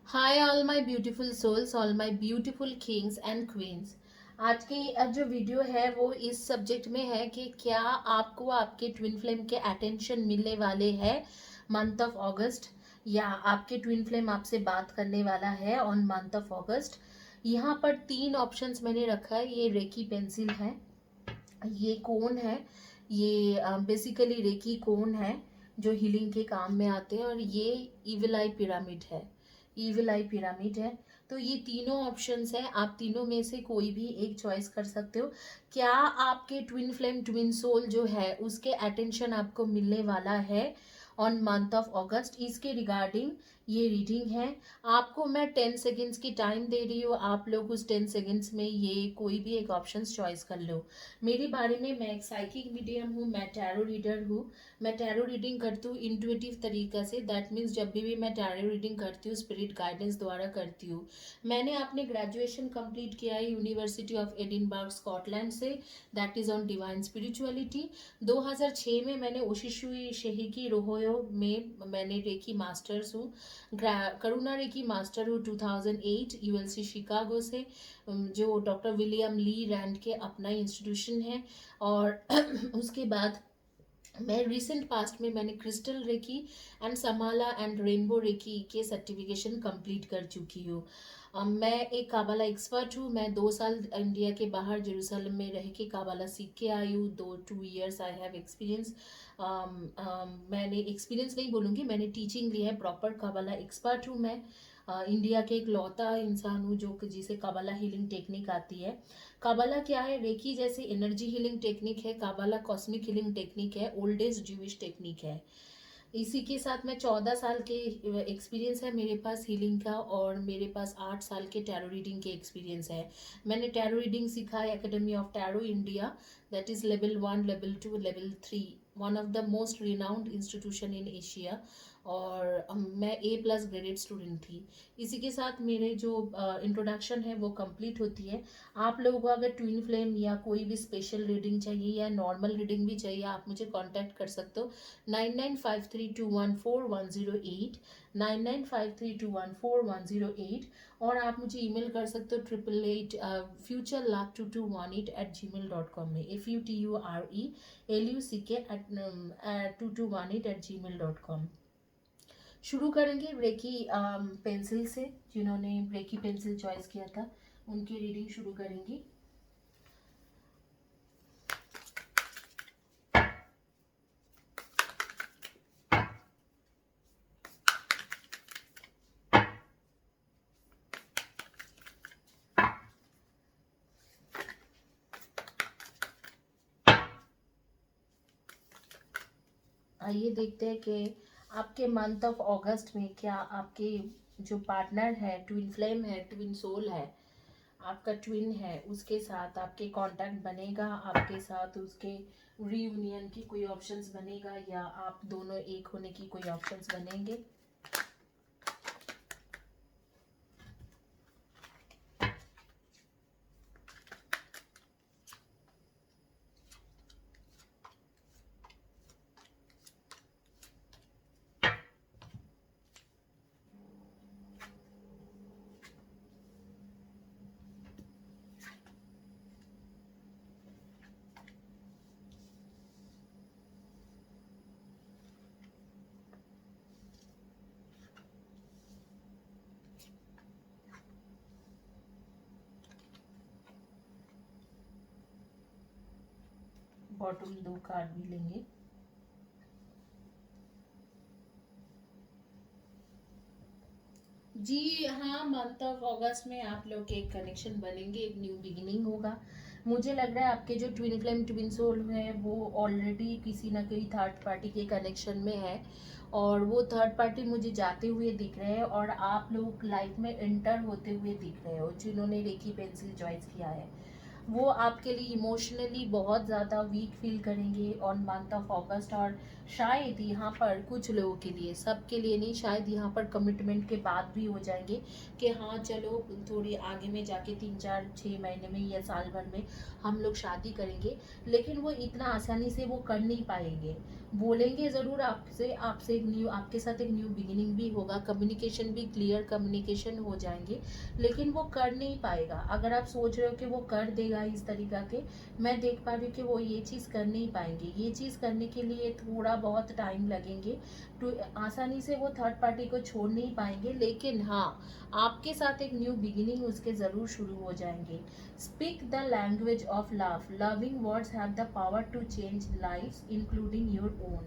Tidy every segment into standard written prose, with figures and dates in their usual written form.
Hi all my beautiful souls, all my beautiful kings and queens. आज की जो video है वो इस सब्जेक्ट में है कि क्या आपको आपके ट्विन फ्लेम के अटेंशन मिलने वाले हैं मंथ ऑफ अगस्त, या आपके ट्विन फ्लेम आपसे बात करने वाला है ऑन मंथ ऑफ अगस्त। यहाँ पर तीन ऑप्शंस मैंने रखा है। ये रेकी पेंसिल है, ये कोन है, ये बेसिकली रेकी कोन है जो हीलिंग के काम में आते हैं, और ये इविल आई पिरामिड है। इविल आई पिरामिड है। तो ये तीनों ऑप्शंस हैं, आप तीनों में से कोई भी एक चॉइस कर सकते हो। क्या आपके ट्विन फ्लेम ट्विन सोल जो है उसके अटेंशन आपको मिलने वाला है ऑन मंथ ऑफ अगस्त, इसके रिगार्डिंग ये रीडिंग है। आपको मैं 10 सेकेंड्स की टाइम दे रही हूँ, आप लोग उस 10 सेकेंड्स में ये कोई भी एक ऑप्शन चॉइस कर लो। मेरे बारे में, मैं एक साइकिक मीडियम हूँ, मैं टैरो रीडर हूँ। मैं टैरो रीडिंग करती हूँ इंट्यूटिव तरीका से। दैट मीन्स जब भी मैं टैरो रीडिंग करती हूँ स्पिरिट गाइडेंस द्वारा करती हूँ। मैंने अपने ग्रेजुएशन कंप्लीट किया है यूनिवर्सिटी ऑफ एडिनबर्ग स्कॉटलैंड से, that is on divine spirituality. 2006 में मैंने ओशिशुई शेहिकी रोहोयो में मैंने रेकी मास्टर्स हूँ, करुणा रेकी मास्टर हूँ 2008 यूएलसी शिकागो से, जो डॉक्टर विलियम ली रैंड के अपना इंस्टीट्यूशन है। और उसके बाद मैं रिसेंट पास्ट में मैंने क्रिस्टल रेकी एंड समाला एंड रेनबो रेकी के सर्टिफिकेशन कंप्लीट कर चुकी हूँ। मैं एक काबाला एक्सपर्ट हूँ। मैं 2 साल इंडिया के बाहर जेरूसलम में रह के काबाला सीख के आई हूँ। 2 years आई हैव एक्सपीरियंस। मैंने एक्सपीरियंस नहीं बोलूँगी, मैंने टीचिंग ली है, प्रॉपर काबाला एक्सपर्ट हूँ मैं। इंडिया के एक लौता इंसान हूँ जो कि जिसे काबाला हीलिंग टेक्निक आती है। काबाला क्या है? रेकी जैसे एनर्जी हीलिंग टेक्निक है, काबाला कॉस्मिक हीलिंग टेक्निक है, ओल्डेस्ट ज्यूइश टेक्निक है। इसी के साथ मैं 14 साल के एक्सपीरियंस है मेरे पास हीलिंग का, और मेरे पास 8 साल के टैरो रीडिंग के एक्सपीरियंस है। मैंने टैरो रीडिंग सीखा है academy of tarot India, that is level 1, level 2, level 3, one of the most renowned institution in Asia. और मैं A+ ग्रेडेड स्टूडेंट थी। इसी के साथ मेरे जो इंट्रोडक्शन है वो कंप्लीट होती है। आप लोगों को अगर ट्विन फ्लेम या कोई भी स्पेशल रीडिंग चाहिए या नॉर्मल रीडिंग भी चाहिए, आप मुझे कांटेक्ट कर सकते हो 9953214108, 9953214108। और आप मुझे ईमेल कर सकते हो 888futurelab2218@gmail.com में, FUTURELUCK@2218@gmail.com। शुरू करेंगे रेकी पेंसिल से। जिन्होंने रेकी पेंसिल चॉइस किया था उनकी रीडिंग शुरू करेंगे। आइए देखते हैं कि आपके मंथ ऑफ अगस्त में क्या आपके जो पार्टनर है, ट्विन फ्लेम है, ट्विन सोल है, आपका ट्विन है, उसके साथ आपके कांटेक्ट बनेगा, आपके साथ उसके रीयूनियन की कोई ऑप्शंस बनेगा, या आप दोनों एक होने की कोई ऑप्शंस बनेंगे। बॉटम 2 कार्ड भी लेंगे। जी हाँ, मंथ ऑफ अगस्त में आप लोग के एक कनेक्शन बनेंगे, एक न्यू बिगिनिंग होगा। मुझे लग रहा है आपके जो ट्विन फ्लेम ट्विन सोल है वो ऑलरेडी किसी ना कोई थर्ड पार्टी के कनेक्शन में है, और वो थर्ड पार्टी मुझे जाते हुए दिख रहे हैं, और आप लोग लाइफ में एंटर होते हुए दिख रहे हो जिन्होंने रेकी पेंसिल चॉइस किया है। वो आपके लिए इमोशनली बहुत ज़्यादा वीक फील करेंगे ऑन मंथ ऑफ अगस्त। और शायद यहाँ पर कुछ लोगों के लिए, सबके लिए नहीं, शायद यहाँ पर कमिटमेंट के बाद भी हो जाएंगे कि हाँ चलो थोड़ी आगे में जाके 3 4 6 महीने में या साल भर में हम लोग शादी करेंगे। लेकिन वो इतना आसानी से वो कर नहीं पाएंगे। बोलेंगे ज़रूर आपसे, आपसे एक न्यू, आपके साथ एक न्यू बिगिनिंग भी होगा, कम्युनिकेशन भी क्लियर कम्युनिकेशन हो जाएंगे, लेकिन वो कर नहीं पाएगा। अगर आप सोच रहे हो कि वो कर देगा इस तरीका के, मैं देख पा रही हूँ कि वो ये चीज़ कर नहीं पाएंगे। ये चीज़ करने के लिए थोड़ा बहुत टाइम लगेंगे, तो आसानी से वो थर्ड पार्टी को छोड़ नहीं पाएंगे। लेकिन हाँ, आपके साथ एक न्यू बिगिनिंग उसके ज़रूर शुरू हो जाएंगे। Speak the language of love, loving words have the power to change lifes including your own.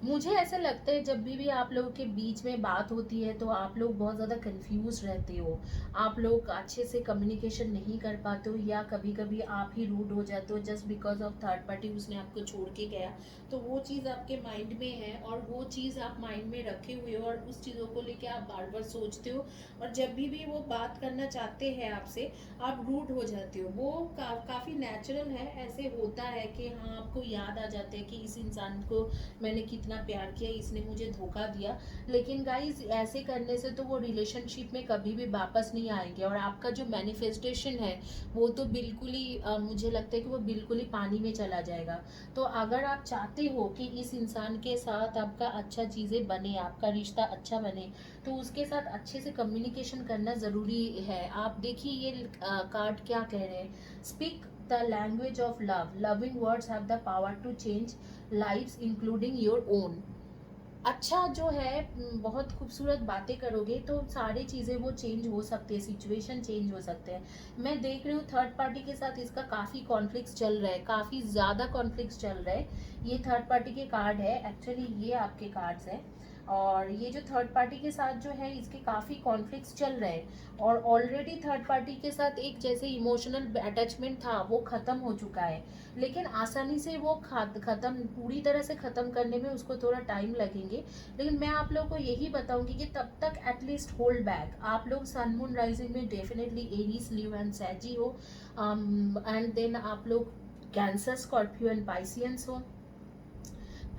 मुझे ऐसा लगता है जब भी आप लोगों के बीच में बात होती है तो आप लोग बहुत ज़्यादा कंफ्यूज रहते हो, आप लोग अच्छे से कम्युनिकेशन नहीं कर पाते हो, या कभी कभी आप ही रूड हो जाते हो just because of third party उसने आपको छोड़ के गया। तो वो चीज़ आपके माइंड में है और वो चीज़ आप माइंड में रखे हुए हो और उस चीज़ों को लेके आप बार बार सोचते हो। और जब भी वो बात करना चाहते हैं आपसे, आप रूड हो जाते हो। वो काफ़ी नेचुरल है, ऐसे होता है कि हाँ आपको याद आ जाता है कि इस इंसान को मैंने कितना प्यार किया, इसने मुझे धोखा दिया। लेकिन गाइस ऐसे करने से तो वो रिलेशनशिप में कभी भी वापस नहीं आएंगे और आपका जो मैनिफेस्टेशन है वो तो बिल्कुल ही मुझे लगता है कि वो बिल्कुल ही पानी में चला जाएगा। तो अगर आप चाहते हो कि इस इंसान के साथ आपका अच्छा चीज़ें बने, आपका रिश्ता अच्छा बने, तो उसके साथ अच्छे से कम्युनिकेशन करना ज़रूरी है। आप देखिए ये कार्ड क्या कह रहे हैं। Speak the language of love, loving words have the power to change lives including your own. अच्छा जो है, बहुत खूबसूरत बातें करोगे तो सारी चीज़ें वो चेंज हो सकती है, सिचुएशन चेंज हो सकते हैं। मैं देख रही हूँ थर्ड पार्टी के साथ इसका काफ़ी कॉन्फ्लिक्ट्स चल रहा है, काफ़ी ज़्यादा कॉन्फ्लिक्ट्स चल रहा है। ये थर्ड पार्टी के कार्ड है, एक्चुअली ये आपके कार्ड्स हैं। और ये जो थर्ड पार्टी के साथ जो है इसके काफ़ी कॉन्फ्लिक्ट्स चल रहे हैं और ऑलरेडी थर्ड पार्टी के साथ एक जैसे इमोशनल अटैचमेंट था वो ख़त्म हो चुका है। लेकिन आसानी से वो ख़त्म, पूरी तरह से ख़त्म करने में उसको थोड़ा टाइम लगेंगे। लेकिन मैं आप लोगों को यही बताऊंगी कि तब तक एटलीस्ट होल्ड बैक। आप लोग सन मून राइजिंग में definitely Aries, Leo and Sagi हो, एंड देन आप लोग कैंसर, स्कॉर्पियो एंड पाइसियंस हो,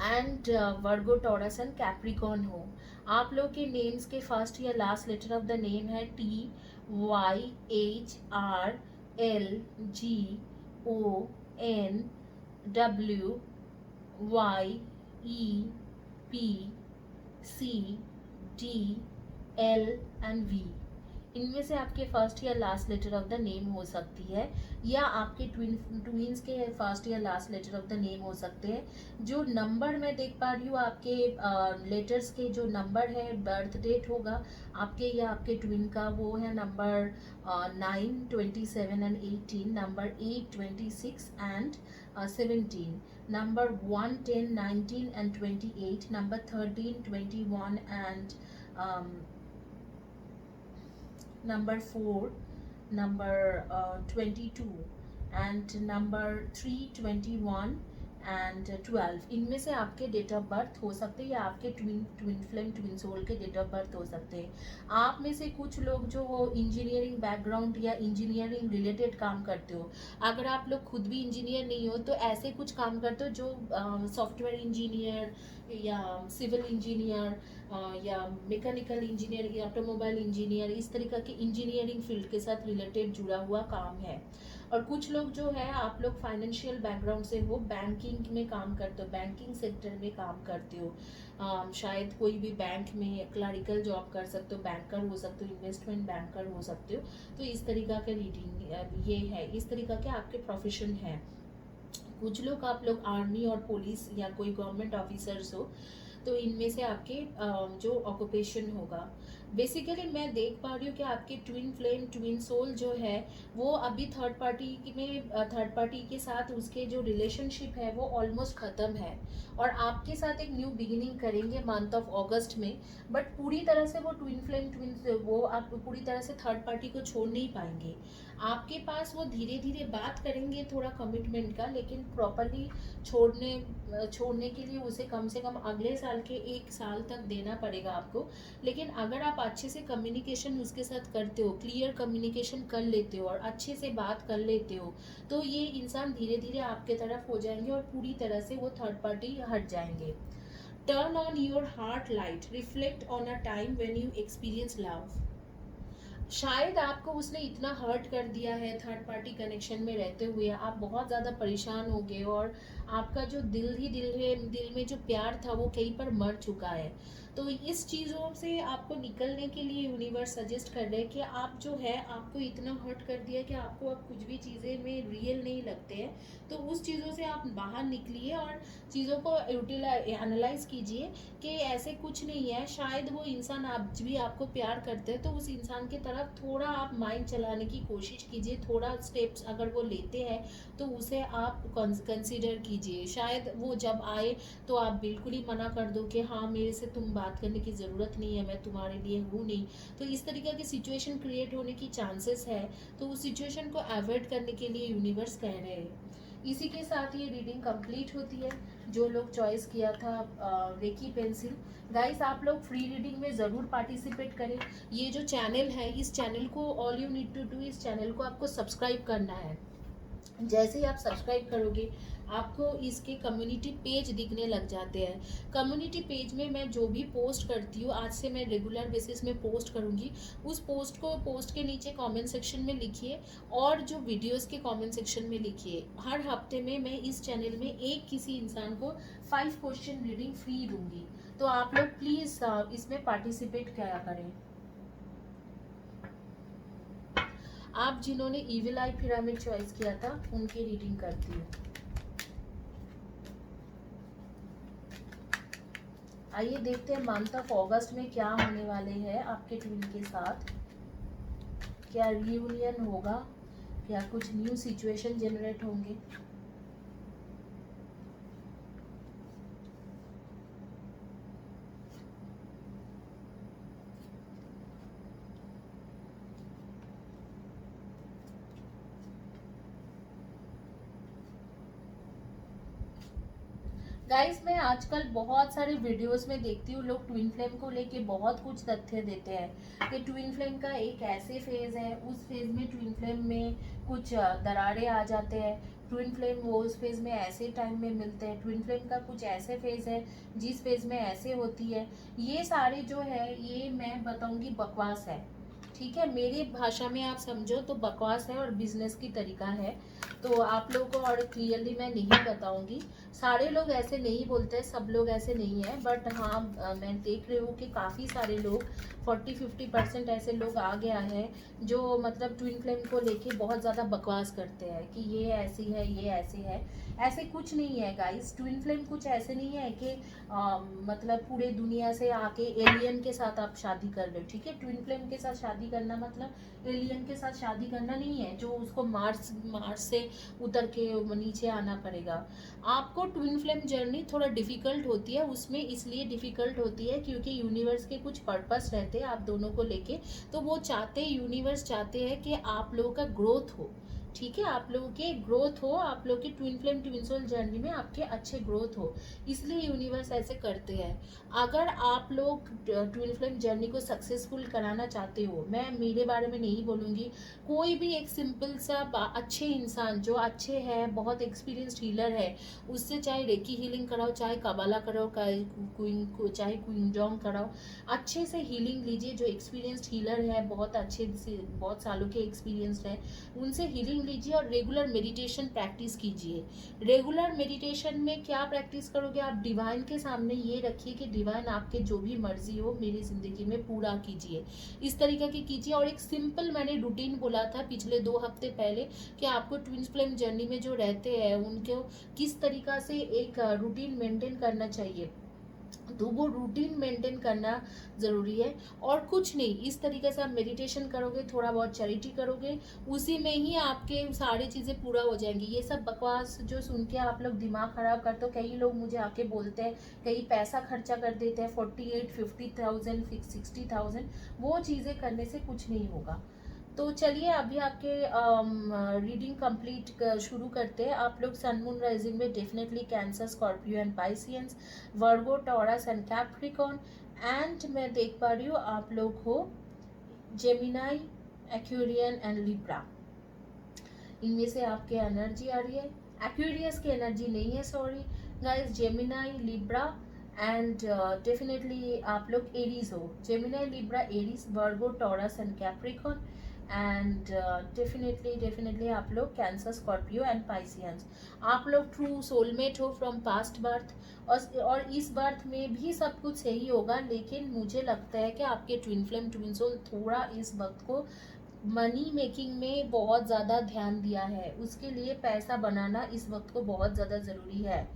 and Virgo, Taurus and Capricorn हो। आप लोग के नेम्स के फर्स्ट या last letter of the name है TYHRLGONWYEPCD L एंड V। इनमें से आपके फर्स्ट या last letter of the name हो सकती है, या आपके ट्विंस के फर्स्ट या last letter of the name हो सकते हैं। जो नंबर मैं देख पा रही हूँ आपके लेटर्स के, जो नंबर है बर्थ डेट होगा आपके या आपके ट्विन का, वो है number 9, 27 and 18, number 8, 26 and 17, number 1, 10, 19 and 28, number 13, 21 and number 4, number 22 and number 3, 21 and 12। इनमें से आपके डेट ऑफ बर्थ हो सकते हैं या आपके ट्विन फ्लेम ट्विन सोल के डेट ऑफ बर्थ हो सकते हैं। आप में से कुछ लोग जो हो इंजीनियरिंग बैकग्राउंड या इंजीनियरिंग रिलेटेड काम करते हो। अगर आप लोग खुद भी इंजीनियर नहीं हो तो ऐसे कुछ काम करते हो जो सॉफ्टवेयर इंजीनियर या सिविल इंजीनियर या मैकेनिकल इंजीनियर या ऑटोमोबाइल इंजीनियर, इस तरीके के इंजीनियरिंग फील्ड के साथ रिलेटेड जुड़ा हुआ काम है। और कुछ लोग जो है आप लोग फाइनेंशियल बैकग्राउंड से हो, बैंकिंग में काम करते हो, बैंकिंग सेक्टर में काम करते हो, शायद कोई भी बैंक में क्लरिकल जॉब कर सकते हो, बैंकर हो सकते हो, इन्वेस्टमेंट बैंकर हो सकते हो। तो इस तरीका के रीडिंग ये है, इस तरीका के आपके प्रोफेशन है। कुछ लोग आप लोग आर्मी और पुलिस या कोई गवर्नमेंट ऑफिसर्स हो, तो इनमें से आपके जो ऑक्यूपेशन होगा। बेसिकली मैं देख पा रही हूँ कि आपके ट्विन फ्लेम ट्विन सोल जो है वो अभी थर्ड पार्टी में, थर्ड पार्टी के साथ उसके जो रिलेशनशिप है वो ऑलमोस्ट ख़त्म है और आपके साथ एक न्यू बिगिनिंग करेंगे मंथ ऑफ अगस्त में। बट पूरी तरह से वो ट्विन फ्लेम ट्विन, वो आप पूरी तरह से थर्ड पार्टी को छोड़ नहीं पाएंगे। आपके पास वो धीरे धीरे बात करेंगे थोड़ा कमिटमेंट का, लेकिन प्रॉपरली छोड़ने के लिए उसे कम से कम अगले साल के 1 साल तक देना पड़ेगा आपको। लेकिन अगर आप अच्छे से कम्युनिकेशन उसके साथ करते हो, क्लियर कम्युनिकेशन कर लेते हो और अच्छे से बात कर लेते हो, तो ये इंसान धीरे धीरे आपके तरफ हो जाएंगे और पूरी तरह से वो थर्ड पार्टी हट जाएंगे। Turn on your heart light, reflect on a time when you experience love. शायद आपको उसने इतना हर्ट कर दिया है थर्ड पार्टी कनेक्शन में रहते हुए, आप बहुत ज़्यादा परेशान हो गए और आपका जो दिल में जो प्यार था वो कहीं पर मर चुका है। तो इस चीज़ों से आपको निकलने के लिए यूनिवर्स सजेस्ट कर रहे हैं कि आप जो है, आपको इतना हर्ट कर दिया कि आपको अब कुछ भी चीज़ें में रियल नहीं लगते हैं। तो उस चीज़ों से आप बाहर निकलिए और चीज़ों को एनालाइज कीजिए कि ऐसे कुछ नहीं है। शायद वो इंसान आज भी आपको प्यार करते हैं, तो उस इंसान की तरफ थोड़ा आप माइंड चलाने की कोशिश कीजिए, थोड़ा स्टेप्स अगर वो लेते हैं तो उसे आप कंसीडर कीजिए। शायद वो जब आए तो आप बिल्कुल ही मना कर दो कि हाँ, मेरे से तुम बात करने की ज़रूरत नहीं है, मैं तुम्हारे लिए हूँ नहीं। तो इस तरीके की सिचुएशन क्रिएट होने की चांसेस है। तो उस सिचुएशन को अवॉइड करने के लिए यूनिवर्स कह रहे हैं। इसी के साथ ये रीडिंग कंप्लीट होती है। जो लोग चॉइस किया था रेकी पेंसिल, गाइस आप लोग फ्री रीडिंग में ज़रूर पार्टिसिपेट करें। ये जो चैनल है, इस चैनल को all you need to do, इस चैनल को आपको सब्सक्राइब करना है। जैसे ही आप सब्सक्राइब करोगे आपको इसके कम्युनिटी पेज दिखने लग जाते हैं। कम्युनिटी पेज में मैं जो भी पोस्ट करती हूँ, आज से मैं रेगुलर बेसिस में पोस्ट करूँगी, उस पोस्ट के नीचे कमेंट सेक्शन में लिखिए और जो वीडियोस के कमेंट सेक्शन में लिखिए। हर हफ्ते में मैं इस चैनल में एक किसी इंसान को 5 क्वेश्चन रीडिंग फ्री दूंगी। तो आप लोग प्लीज़ इसमें पार्टिसिपेट किया करें। आप जिन्होंने इविल आई पिरामिड चॉइस किया था उनकी रीडिंग करती हूँ। आइए देखते हैं मंथ ऑफ अगस्त में क्या होने वाले हैं आपके ट्विन के साथ। क्या रियूनियन होगा या कुछ न्यू सिचुएशन जनरेट होंगे। गाइस मैं आजकल बहुत सारे वीडियोस में देखती हूँ, लोग ट्विन फ्लेम को लेके बहुत कुछ तथ्य देते हैं कि ट्विन फ्लेम का एक ऐसे फेज है, उस फेज में ट्विन फ्लेम में कुछ दरारें आ जाते हैं। ट्विन फ्लेम वो उस फेज में ऐसे टाइम में मिलते हैं। ट्विन फ्लेम का कुछ ऐसे फेज है जिस फेज में ऐसे होती है। ये सारे जो है ये मैं बताऊंगी बकवास है। ठीक है, मेरी भाषा में आप समझो तो बकवास है और बिजनेस की तरीका है। तो आप लोगों को और क्लियरली मैं नहीं बताऊंगी। सारे लोग ऐसे नहीं बोलते, सब लोग ऐसे नहीं है, बट हाँ मैं देख रही हूँ कि काफ़ी सारे लोग 40-50% ऐसे लोग आ गया है जो मतलब ट्विन फ्लेम को लेके बहुत ज़्यादा बकवास करते हैं कि ये ऐसी है, ये ऐसे है। ऐसे कुछ नहीं है गाइस। ट्विन फ्लेम कुछ ऐसे नहीं है कि मतलब पूरे दुनिया से आके एलियन के साथ आप शादी कर रहे हो। ठीक है, ट्विन फ्लेम के साथ शादी करना मतलब एलियन के साथ शादी करना नहीं है जो उसको मार्स से उतर के नीचे आना पड़ेगा। आपको ट्विन फ्लेम जर्नी थोड़ा डिफिकल्ट होती है, उसमें इसलिए डिफिकल्ट होती है क्योंकि यूनिवर्स के कुछ पर्पस रहते हैं आप दोनों को लेके। तो वो चाहते, यूनिवर्स चाहते हैं कि आप लोगों का ग्रोथ हो। ठीक है, आप लोगों के ग्रोथ हो, आप लोग के twin flame twin soul journey में आपके अच्छे ग्रोथ हो, इसलिए यूनिवर्स ऐसे करते हैं। अगर आप लोग ट्विन फ्लेम जर्नी को सक्सेसफुल कराना चाहते हो, मैं मेरे बारे में नहीं बोलूँगी, कोई भी एक सिंपल सा अच्छे इंसान जो अच्छे हैं, बहुत एक्सपीरियंस्ड हीलर है, उससे चाहे रेकी हीलिंग कराओ, चाहे कबाला कराओ, चाहे क्विंजोंग कराओ, अच्छे से हीलिंग लीजिए। जो एक्सपीरियंस्ड हीलर है, बहुत अच्छे से बहुत सालों के एक्सपीरियंस्ड है, उनसे हीलिंग लीजिए और रेगुलर मेडिटेशन प्रैक्टिस कीजिए। रेगुलर मेडिटेशन में क्या प्रैक्टिस करोगे आप, डिवाइन के सामने ये रखिए कि डिवाइन आपके जो भी मर्जी हो मेरी ज़िंदगी में पूरा कीजिए। इस तरीके की कीजिए। और एक सिंपल मैंने रूटीन बोला था पिछले 2 हफ्ते पहले कि आपको ट्विन फ्लेम जर्नी में जो रहते हैं उनको किस तरीका से एक रूटीन मेंटेन करना चाहिए, तो वो रूटीन मेंटेन करना ज़रूरी है। और कुछ नहीं, इस तरीके से आप मेडिटेशन करोगे, थोड़ा बहुत चैरिटी करोगे, उसी में ही आपके सारी चीज़ें पूरा हो जाएंगी। ये सब बकवास जो सुन के आप लोग दिमाग ख़राब करते हो, कई लोग मुझे आके बोलते हैं, कई पैसा खर्चा कर देते हैं 48-50,000 60,000, वो चीज़ें करने से कुछ नहीं होगा। तो चलिए अभी आपके रीडिंग कंप्लीट शुरू करते हैं। आप लोग सन मून राइजिंग में definitely cancer, Scorpio and Pisceans, Virgo, Taurus and Capricorn, and मैं देख पा रही हूँ आप लोग हो जेमिनाई, एक्वेरियन एंड लिब्रा। इनमें से आपके एनर्जी आ रही है। एक्वेरियस की एनर्जी नहीं है, sorry guys. Gemini, Libra and definitely आप लोग एरीज हो। Gemini, Libra, Aries, Virgo, Taurus and Capricorn, and definitely आप लोग कैंसर, स्कॉर्पियो एंड पाइसियंस। आप लोग ट्रू सोलमेट हो फ्रॉम पास्ट बर्थ, और इस बर्थ में भी सब कुछ सही होगा, लेकिन मुझे लगता है कि आपके ट्विन फ्लेम, ट्विन सोल थोड़ा इस वक्त को मनी मेकिंग में बहुत ज़्यादा ध्यान दिया है। उसके लिए पैसा बनाना इस वक्त को बहुत ज़्यादा ज़रूरी है।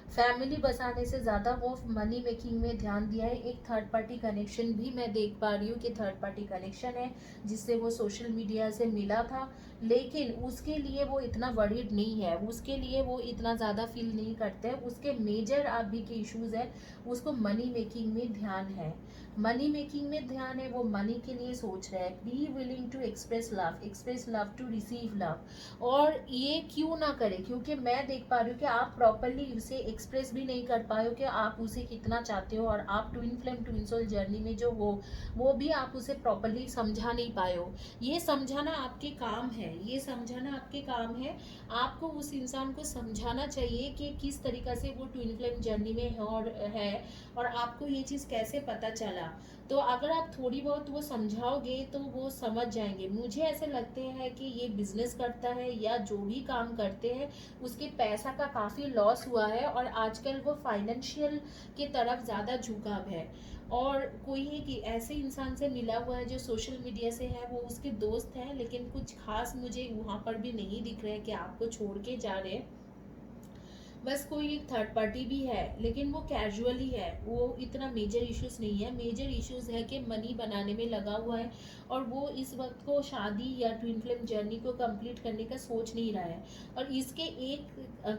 फैमिली बसाने से ज़्यादा वो मनी मेकिंग में ध्यान दिया है। एक थर्ड पार्टी कनेक्शन भी मैं देख पा रही हूँ कि थर्ड पार्टी कनेक्शन है जिससे वो सोशल मीडिया से मिला था, लेकिन उसके लिए वो इतना वरीड नहीं है, उसके लिए वो इतना ज़्यादा फील नहीं करते हैं। उसके मेजर अभी के इश्यूज़ है, उसको मनी मेकिंग में ध्यान है। मनी मेकिंग में ध्यान है, वो मनी के लिए सोच रहा है। Be willing to express love to receive love. और ये क्यों ना करे, क्योंकि मैं देख पा रही हूँ कि आप प्रॉपरली उसे एक्सप्रेस भी नहीं कर पाए हो कि आप उसे कितना चाहते हो, और आप twin flame twin soul journey में जो हो वो भी आप उसे प्रॉपरली समझा नहीं पाए हो। ये समझाना आपके काम है, ये समझाना आपके काम है। आपको उस इंसान को समझाना चाहिए कि किस तरीक़ा से वो ट्विन फ्लेम जर्नी में है और आपको ये चीज़ कैसे पता चला। तो अगर आप थोड़ी बहुत वो समझाओगे तो वो समझ जाएंगे। मुझे ऐसे लगते हैं कि ये बिजनेस करता है या जो भी काम करते हैं उसके पैसा का काफ़ी लॉस हुआ है, और आजकल वो फाइनेंशियल की तरफ ज़्यादा झुकाव है। और कोई एक ऐसे इंसान से मिला हुआ है जो सोशल मीडिया से है, वो उसके दोस्त हैं, लेकिन कुछ खास मुझे वहाँ पर भी नहीं दिख रहा है कि आपको छोड़ के जा रहे हैं। बस कोई एक थर्ड पार्टी भी है, लेकिन वो कैजुअली है, वो इतना मेजर इश्यूज नहीं है। मेजर इश्यूज है कि मनी बनाने में लगा हुआ है, और वो इस वक्त को शादी या ट्विन फ्लेम जर्नी को कंप्लीट करने का सोच नहीं रहा है। और इसके एक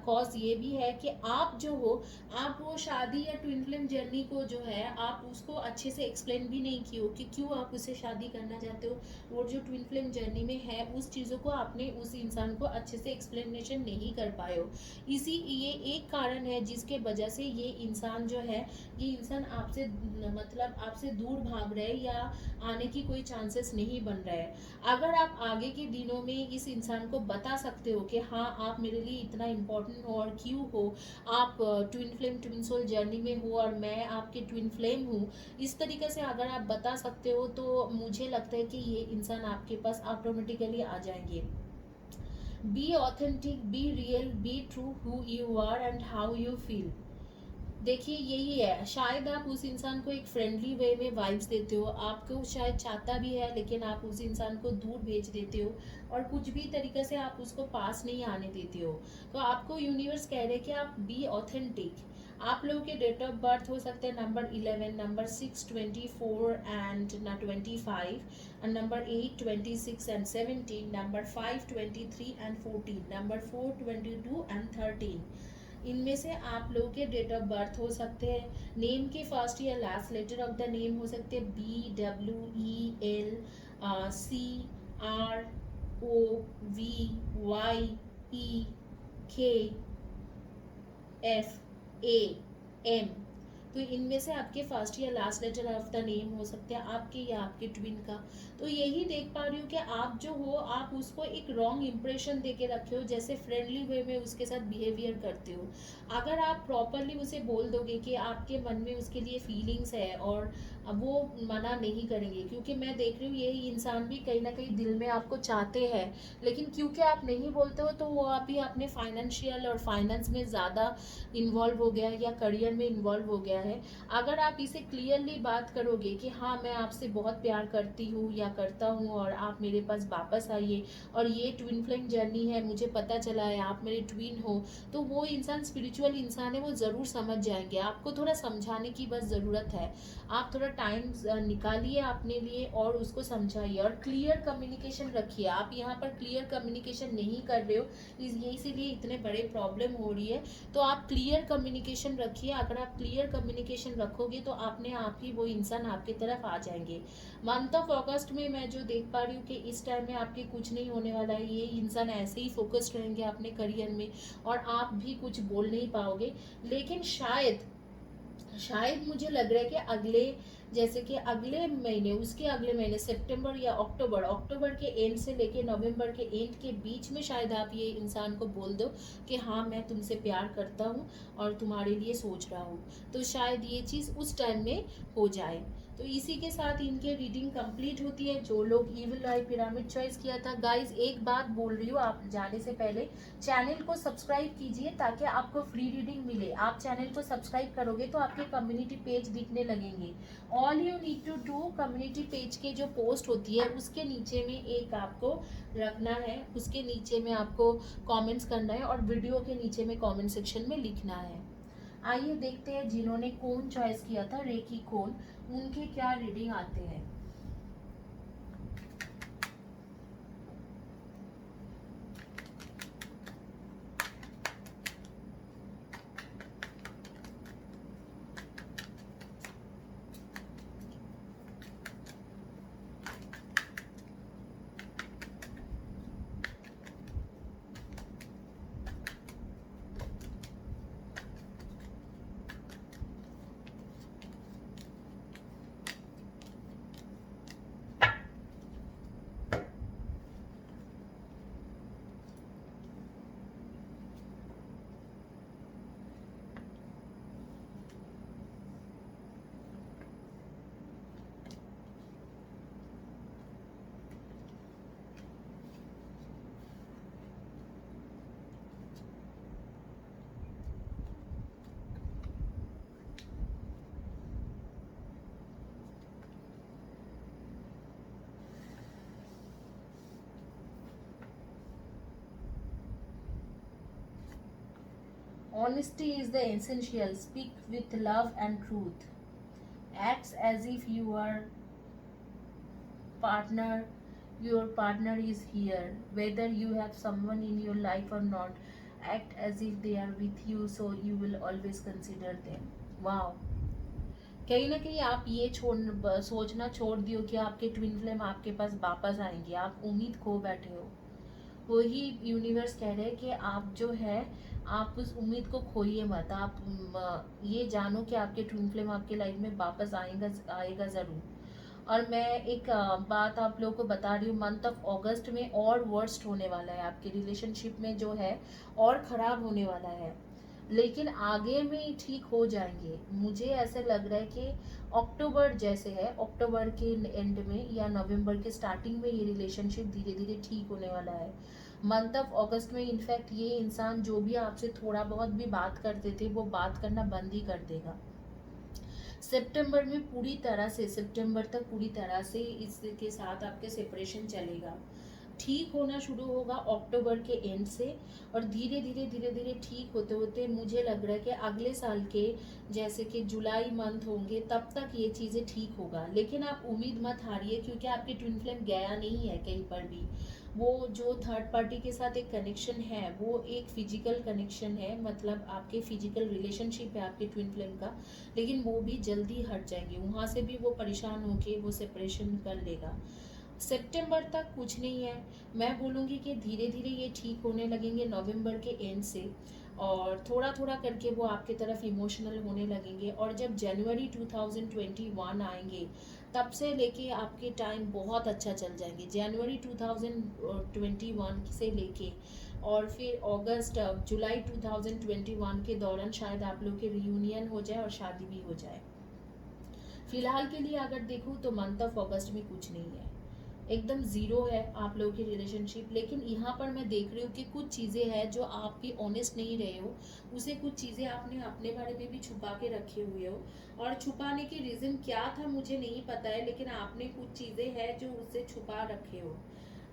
कॉज ये भी है कि आप जो हो, आप वो शादी या ट्विन फ्लेम जर्नी को जो है आप उसको अच्छे से एक्सप्लेन भी नहीं किए हो कि क्यों आप उससे शादी करना चाहते हो। और जो ट्विन फ्लेम जर्नी में है उस चीज़ों को आपने उस इंसान को अच्छे से एक्सप्लेनेशन नहीं कर पाए हो। इसी ये एक कारण है जिसके वजह से ये इंसान जो है, ये इंसान आपसे मतलब आपसे दूर भाग रहा है या आने की कोई चांसेस नहीं बन रहा है। अगर आप आगे के दिनों में इस इंसान को बता सकते हो कि हाँ आप मेरे लिए इतना इम्पोर्टेंट हो और क्यों हो, आप twin flame twin soul journey में हो और मैं आपके ट्विन फ्लेम हूँ, इस तरीके से अगर आप बता सकते हो तो मुझे लगता है कि ये इंसान आपके पास ऑटोमेटिकली आ जाएंगे। Be authentic, be real, be true who you are and how you feel. देखिए यही है, शायद आप उस इंसान को एक फ्रेंडली वे में वाइब्स देते हो, आपको शायद चाहता भी है लेकिन आप उस इंसान को दूर भेज देते हो, और कुछ भी तरीके से आप उसको पास नहीं आने देते हो। तो आपको यूनिवर्स कह रहे हैं कि आप बी ऑथेंटिक। आप लोगों के डेट ऑफ बर्थ हो सकते हैं number 11, number 6, 24 and 25, and number 8, 26 and 17, number 5, 23 and 14, number 4, 22 and 13। इनमें से आप लोगों के डेट ऑफ बर्थ हो सकते हैं, नेम के फर्स्ट या last letter of the name हो सकते हैं BWEL, CROVYEKFAM। तो इनमें से आपके फर्स्ट या last letter of the name हो सकते हैं आपके या आपके ट्विन का। तो यही देख पा रही हूँ कि आप जो हो, आप उसको एक रॉन्ग इम्प्रेशन दे के रखे हो, जैसे फ्रेंडली वे में उसके साथ बिहेवियर करते हो। अगर आप प्रॉपरली उसे बोल दोगे कि आपके मन में उसके लिए फीलिंग्स है, और वो मना नहीं करेंगे, क्योंकि मैं देख रही हूँ यही इंसान भी कहीं ना कहीं दिल में आपको चाहते हैं, लेकिन क्योंकि आप नहीं बोलते हो तो वो अभी अपने फाइनेंशियल और फाइनेंस में ज़्यादा इन्वॉल्व हो गया है या करियर में इन्वॉल्व हो गया है। अगर आप इसे क्लियरली बात करोगे कि हाँ मैं आपसे बहुत प्यार करती हूँ या करता हूँ और आप मेरे पास वापस आइए, और ये ट्विन फ्लेम जर्नी है, मुझे पता चला है आप मेरे ट्विन हो, तो वो इंसान स्पिरिचुअल इंसान है, वो ज़रूर समझ जाएंगे। आपको थोड़ा समझाने की बस ज़रूरत है। आप थोड़ा टाइम निकालिए अपने लिए और उसको समझाइए, और क्लियर कम्युनिकेशन रखिए। आप यहाँ पर क्लियर कम्युनिकेशन नहीं कर रहे हो, इसीलिए इतने बड़े प्रॉब्लम हो रही है। तो आप क्लियर कम्युनिकेशन रखिए। अगर आप क्लियर कम्युनिकेशन रखोगे तो अपने आप ही वो इंसान आपकी तरफ आ जाएंगे। मंथ ऑफ अगस्त में मैं जो देख पा रही हूँ कि इस टाइम में आपके कुछ नहीं होने वाला है, ये इंसान ऐसे ही फोकस्ड रहेंगे अपने करियर में और आप भी कुछ बोल नहीं पाओगे। लेकिन शायद शायद मुझे लग रहा है कि अगले, जैसे कि अगले महीने, उसके अगले महीने सितंबर या अक्टूबर, अक्टूबर के एंड से लेके नवंबर के एंड के बीच में शायद आप ये इंसान को बोल दो कि हाँ मैं तुमसे प्यार करता हूँ और तुम्हारे लिए सोच रहा हूँ। तो शायद ये चीज़ उस टाइम में हो जाए। तो इसी के साथ इनके रीडिंग कंप्लीट होती है। जो लोग इविल आई पिरामिड चॉइस किया था, गाइज एक बात बोल रही हूँ आप जाने से पहले, चैनल को सब्सक्राइब कीजिए ताकि आपको फ्री रीडिंग मिले। आप चैनल को सब्सक्राइब करोगे तो आपके कम्युनिटी पेज दिखने लगेंगे। All you need to do, community page के जो पोस्ट होती है उसके नीचे में एक आपको रखना है, उसके नीचे में आपको कमेंट्स करना है और वीडियो के नीचे में कमेंट सेक्शन में लिखना है। आइए देखते हैं जिन्होंने कौन चॉइस किया था, रेकी कौन, उनके क्या रीडिंग आते हैं। Honesty is the essential. Speak with love and truth. Acts as if you are partner, your partner is here. Whether you have someone in your life or not, act as if they are with you, so you will always consider them. Wow. कहीं ना कहीं आप ये सोचना छोड़ दियो कि आपके ट्विन फ्लेम आपके पास वापस आएंगे। आप उम्मीद खो बैठे हो। वही यूनिवर्स कह रहे हैं कि आप जो है, आप उस उम्मीद को खोइए मत। आप ये जानो कि आपके ट्विन फ्लेम आपके लाइफ में वापस आएगा, आएगा ज़रूर। और मैं एक बात आप लोगों को बता रही हूँ, मंथ ऑफ अगस्त में और वर्स्ट होने वाला है आपके रिलेशनशिप में, जो है और ख़राब होने वाला है। लेकिन आगे में ठीक हो जाएंगे। मुझे ऐसे लग रहा है कि अक्टूबर जैसे है, अक्टूबर के एंड में या नवंबर के स्टार्टिंग में ये रिलेशनशिप धीरे धीरे ठीक होने वाला है। मंथ ऑफ अगस्त में इनफैक्ट ये इंसान जो भी आपसे थोड़ा बहुत भी बात करते थे वो बात करना बंद ही कर देगा। सितंबर में पूरी तरह से, सितंबर तक पूरी तरह से इसके साथ आपके सेपरेशन चलेगा। ठीक होना शुरू होगा अक्टूबर के एंड से और धीरे धीरे धीरे धीरे ठीक होते होते मुझे लग रहा है कि अगले साल के जैसे कि जुलाई मंथ होंगे तब तक ये चीज़ें ठीक होगा। लेकिन आप उम्मीद मत हारिए, क्योंकि आपकी ट्विन फ्लेम गया नहीं है कहीं पर भी। वो जो थर्ड पार्टी के साथ एक कनेक्शन है वो एक फिजिकल कनेक्शन है, मतलब आपके फिजिकल रिलेशनशिप है आपके ट्विन फ्लेम का, लेकिन वो भी जल्दी हट जाएंगे वहाँ से भी। वो परेशान होके वो सेपरेशन कर लेगा। सितंबर तक कुछ नहीं है, मैं बोलूँगी कि धीरे धीरे ये ठीक होने लगेंगे नवंबर के एंड से, और थोड़ा थोड़ा करके वो आपके तरफ इमोशनल होने लगेंगे। और जब जनवरी 2021 आएंगे तब से लेके आपके टाइम बहुत अच्छा चल जाएंगे। जनवरी 2021 से लेके और फिर अगस्त जुलाई 2021 के दौरान शायद आप लोग के रियूनियन हो जाए और शादी भी हो जाए। फिलहाल के लिए अगर देखूँ तो मंथ ऑफ अगस्त में कुछ नहीं है, एकदम ज़ीरो है आप लोगों की रिलेशनशिप। लेकिन यहाँ पर मैं देख रही हूँ कि कुछ चीज़ें हैं जो आपकी ऑनेस्ट नहीं रहे हो, उसे कुछ चीज़ें आपने अपने बारे में भी छुपा के रखे हुए हो। और छुपाने की रीज़न क्या था मुझे नहीं पता है, लेकिन आपने कुछ चीज़ें हैं जो उससे छुपा रखे हो।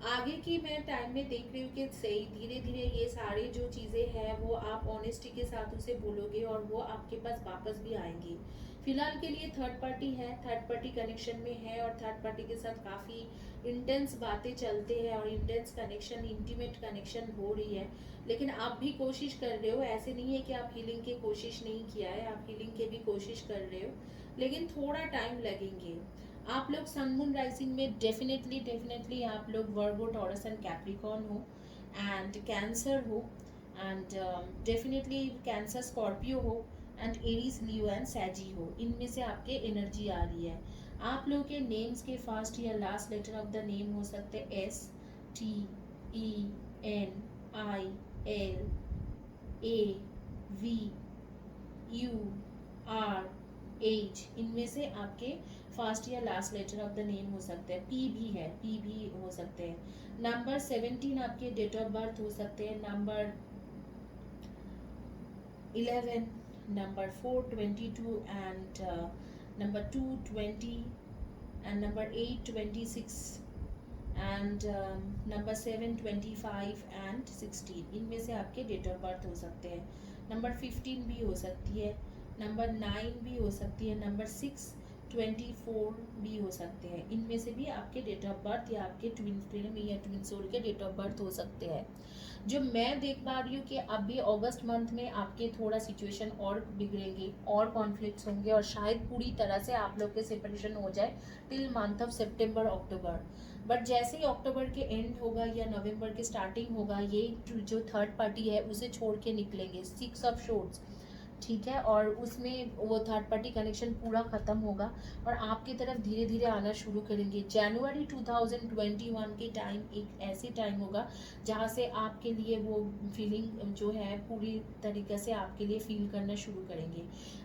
आगे की मैं टाइम में देख रही हूँ कि सही धीरे धीरे ये सारी जो चीज़ें हैं वो आप ऑनेस्टी के साथ उसे बोलोगे और वो आपके पास वापस भी आएंगी। फिलहाल के लिए थर्ड पार्टी है, थर्ड पार्टी कनेक्शन में है और थर्ड पार्टी के साथ काफ़ी इंटेंस बातें चलते हैं और इंटेंस कनेक्शन, इंटीमेट कनेक्शन हो रही है। लेकिन आप भी कोशिश कर रहे हो, ऐसे नहीं है कि आप हीलिंग की कोशिश नहीं किया है, आप हीलिंग की भी कोशिश कर रहे हो, लेकिन थोड़ा टाइम लगेंगे। आप लोग सन मून राइजिंग में डेफिनेटली डेफिनेटली आप लोग वर्गो, टॉरस एंड कैप्रिकॉर्न हो एंड कैंसर हो एंड डेफिनेटली कैंसर स्कॉर्पियो हो and Aries, Leo and Sagi हो। इनमें से आपके एनर्जी आ रही है। आप लोगों के नेम्स के फर्स्ट या last letter of the name हो सकते हैं S, T, E, N, I, L, A, V, U, R, H. इनमें से आपके फर्स्ट या last letter of the name हो सकते हैं। पी भी है, पी भी हो सकते हैं। नंबर 17 आपके डेट ऑफ बर्थ हो सकते हैं। Number 11, number 4, 22 and number 2, 20 and number 8, 26 and number 7, 25 and 16। इनमें से आपके डेट ऑफ बर्थ हो सकते हैं। नंबर 15 भी हो सकती है, नंबर 9 भी हो सकती है, नंबर 6, 24 भी हो सकते हैं। इनमें से भी आपके डेट ऑफ बर्थ या आपके ट्विन फ्लेम या ट्विन सोल के डेट ऑफ बर्थ हो सकते हैं। जो मैं देख पा रही हूँ कि अभी अगस्त मंथ में आपके थोड़ा सिचुएशन और बिगड़ेंगे और कॉन्फ्लिक्ट्स होंगे और शायद पूरी तरह से आप लोग के सेपरेशन हो जाए till month of September October. But जैसे ही अक्टूबर के एंड होगा या नवंबर के स्टार्टिंग होगा, ये जो थर्ड पार्टी है उसे छोड़ के निकलेंगे, 6 ऑफ शोर्ट्स, ठीक है। और उसमें वो थर्ड पार्टी कनेक्शन पूरा ख़त्म होगा और आपकी तरफ धीरे धीरे आना शुरू करेंगे। जनवरी 2021 के टाइम एक ऐसे टाइम होगा जहाँ से आपके लिए वो फीलिंग जो है पूरी तरीके से आपके लिए फील करना शुरू करेंगे।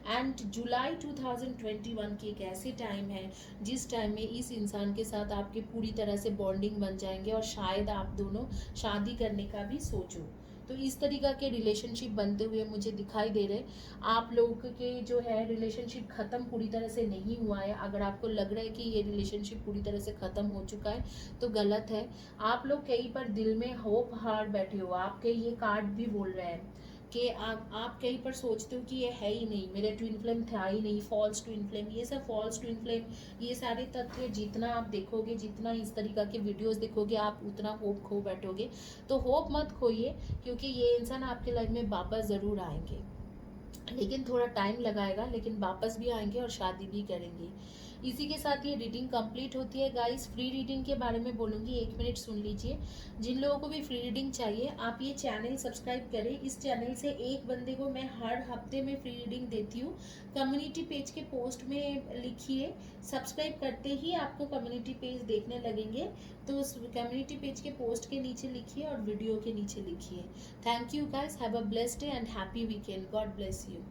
एंड जुलाई 2021 की एक ऐसे टाइम है जिस टाइम में इस इंसान के साथ आपके पूरी तरह से बॉन्डिंग बन जाएंगे और शायद आप दोनों शादी करने का भी सोचो। तो इस तरीक़ा के रिलेशनशिप बनते हुए मुझे दिखाई दे रहे। आप लोग के जो है रिलेशनशिप ख़त्म पूरी तरह से नहीं हुआ है। अगर आपको लग रहा है कि ये रिलेशनशिप पूरी तरह से ख़त्म हो चुका है तो गलत है। आप लोग कहीं पर दिल में होप हार बैठे हो। आपके ये कार्ड भी बोल रहे हैं कि आप कहीं पर सोचते हो कि ये है ही नहीं, मेरे ट्विन फ्लेम था ही नहीं, फॉल्स ट्विन फ्लेम, ये सब फॉल्स ट्विन फ्लेम, ये सारे तथ्य जितना आप देखोगे, जितना इस तरीक़ा के वीडियोस देखोगे, आप उतना होप खो बैठोगे। तो होप मत खोइए, क्योंकि ये इंसान आपके लाइफ में वापस ज़रूर आएंगे, लेकिन थोड़ा टाइम लगाएगा, लेकिन वापस भी आएंगे और शादी भी करेंगे। इसी के साथ ये रीडिंग कंप्लीट होती है गाइस। फ्री रीडिंग के बारे में बोलूँगी, 1 मिनट सुन लीजिए। जिन लोगों को भी फ्री रीडिंग चाहिए आप ये चैनल सब्सक्राइब करें। इस चैनल से एक बंदे को मैं हर हफ्ते में फ्री रीडिंग देती हूँ। कम्युनिटी पेज के पोस्ट में लिखिए, सब्सक्राइब करते ही आपको कम्युनिटी पेज देखने लगेंगे, तो उस कम्युनिटी पेज के पोस्ट के नीचे लिखिए और वीडियो के नीचे लिखिए। Thank you guys, have a blessed day and happy weekend. God bless you.